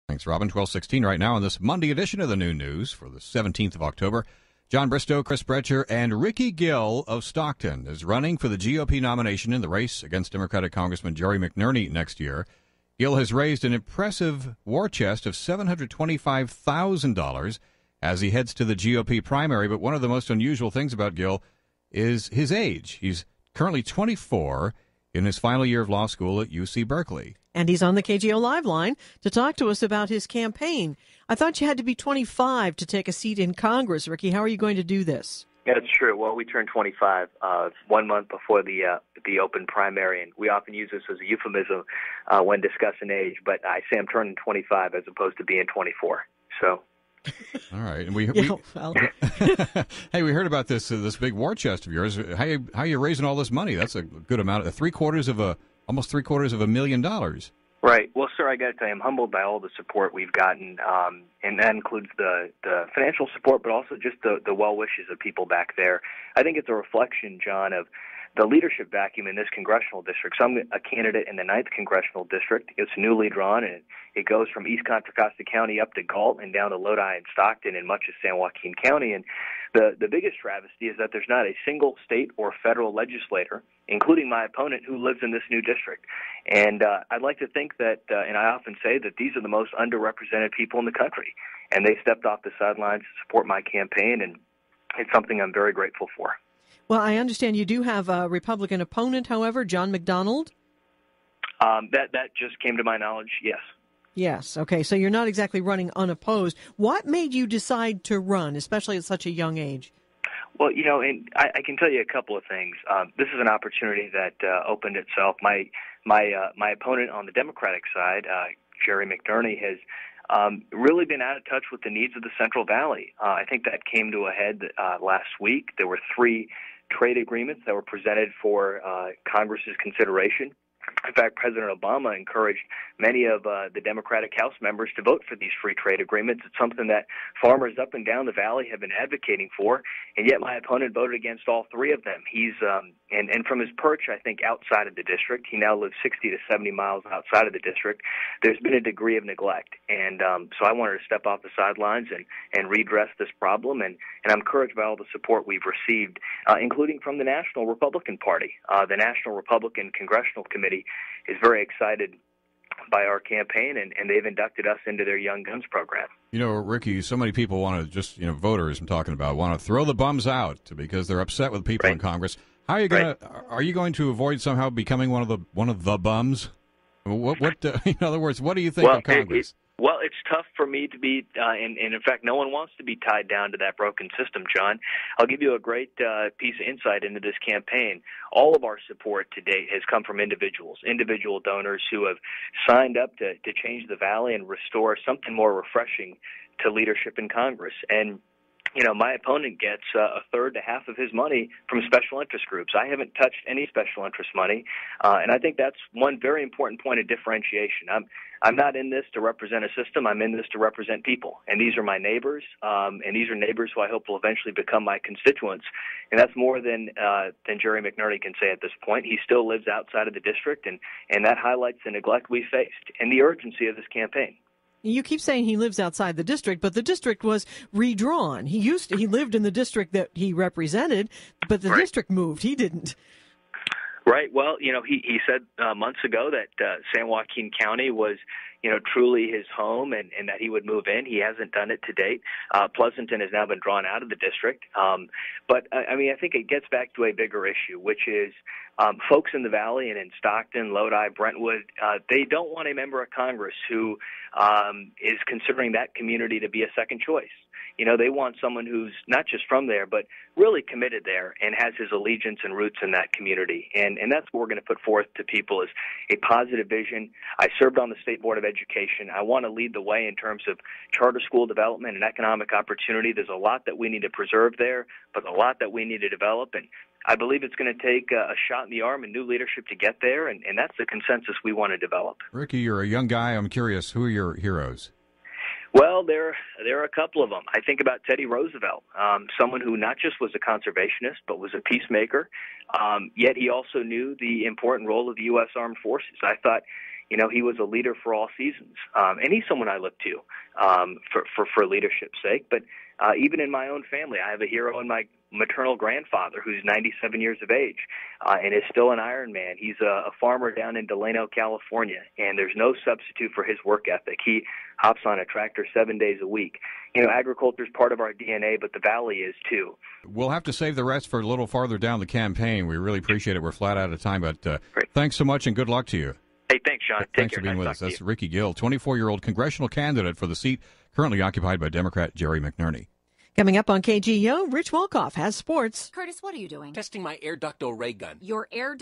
Thanks, Robin. 12:16 right now on this Monday edition of the Noon News for the 17th of October. John Bristow, Chris Brecher, and Ricky Gill of Stockton is running for the GOP nomination in the race against Democratic Congressman Jerry McNerney next year. Gill has raised an impressive war chest of $725,000 as he heads to the GOP primary. But one of the most unusual things about Gill is his age. He's currently 24 in his final year of law school at UC Berkeley. And he's on the KGO Live line to talk to us about his campaign. I thought you had to be 25 to take a seat in Congress. Ricky, how are you going to do this? Yeah, that's true. Well, we turned 25 1 month before the open primary, and we often use this as a euphemism when discussing age. But I say I'm turning 25 as opposed to being 24. So. All right, and hey, we heard about this big war chest of yours. How you raising all this money? That's a good amount. Almost $750,000. Right. Well, sir, I got to tell you, I'm humbled by all the support we've gotten, and that includes the financial support, but also just the well wishes of people back there. I think it's a reflection, John, of the leadership vacuum in this congressional district. So I'm a candidate in the 9th Congressional District. It's newly drawn, and it goes from East Contra Costa County up to Galt and down to Lodi and Stockton and much of San Joaquin County. And the biggest travesty is that there's not a single state or federal legislator, including my opponent, who lives in this new district. And I'd like to think that, and I often say that these are the most underrepresented people in the country. And they stepped off the sidelines to support my campaign, and it's something I'm very grateful for. Well, I understand you do have a Republican opponent, however, John McDonald. That just came to my knowledge, yes. Yes. Okay. So you're not exactly running unopposed. What made you decide to run, especially at such a young age? Well, and I can tell you a couple of things. This is an opportunity that opened itself. My opponent on the Democratic side, Jerry McNerney, has really been out of touch with the needs of the Central Valley. I think that came to a head last week. There were 3 trade agreements that were presented for Congress's consideration. In fact, President Obama encouraged many of the Democratic House members to vote for these free trade agreements. It's something that farmers up and down the valley have been advocating for, and yet my opponent voted against all 3 of them. He's and from his perch, I think, outside of the district, he now lives 60 to 70 miles outside of the district, there's been a degree of neglect. And so I wanted to step off the sidelines and redress this problem, and I'm encouraged by all the support we've received, including from the National Republican Party. The National Republican Congressional Committee is very excited by our campaign, and they've inducted us into their Young Guns program. Ricky, so many people want to just, voters I'm talking about, want to throw the bums out because they're upset with people in Congress. How are you going to, are you going to avoid somehow becoming one of the bums? What in other words, what do you think of Congress? Well, it's tough for me to be, and in fact, no one wants to be tied down to that broken system, John. I'll give you a great piece of insight into this campaign. All of our support to date has come from individual donors who have signed up to change the valley and restore something more refreshing to leadership in Congress. And my opponent gets a third to half of his money from special interest groups. I haven't touched any special interest money, and I think that's one very important point of differentiation. I'm not in this to represent a system. I'm in this to represent people, and these are my neighbors, and these are neighbors who I hope will eventually become my constituents. And that's more than Jerry McNerney can say at this point. He still lives outside of the district, and that highlights the neglect we faced and the urgency of this campaign. You keep saying he lives outside the district, but the district was redrawn. He lived in the district that he represented, but the district moved. He didn't. Right. Well, he said months ago that San Joaquin County was, truly his home and that he would move in. He hasn't done it to date. Pleasanton has now been drawn out of the district. But, I think it gets back to a bigger issue, which is folks in the valley and in Stockton, Lodi, Brentwood, they don't want a member of Congress who is considering that community to be a second choice. They want someone who's not just from there, but really committed there and has his allegiance and roots in that community. And that's what we're going to put forth to people is a positive vision. I served on the State Board of Education. I want to lead the way in terms of charter school development and economic opportunity. There's a lot that we need to preserve there, but a lot that we need to develop. And I believe it's going to take a shot in the arm and new leadership to get there, and that's the consensus we want to develop. Ricky, you're a young guy. I'm curious, who are your heroes? Well, there are a couple of them. I think about Teddy Roosevelt, someone who not just was a conservationist, but was a peacemaker, yet he also knew the important role of the U.S. Armed Forces. I thought, he was a leader for all seasons, and he's someone I look to for leadership's sake. But even in my own family, I have a hero in my maternal grandfather who's 97 years of age and is still an Ironman. He's a farmer down in Delano, California, and there's no substitute for his work ethic. He hops on a tractor 7 days a week. Agriculture is part of our DNA, but the Valley is too. We'll have to save the rest for a little farther down the campaign. We really appreciate it. We're flat out of time, but thanks so much and good luck to you. Hey, thanks, Sean. Thanks for being with us. That's Ricky Gill, 24-year-old congressional candidate for the seat currently occupied by Democrat Jerry McNerney. Coming up on KGO, Rich Wolkoff has sports. Curtis, what are you doing? Testing my air ducto ray gun. Your air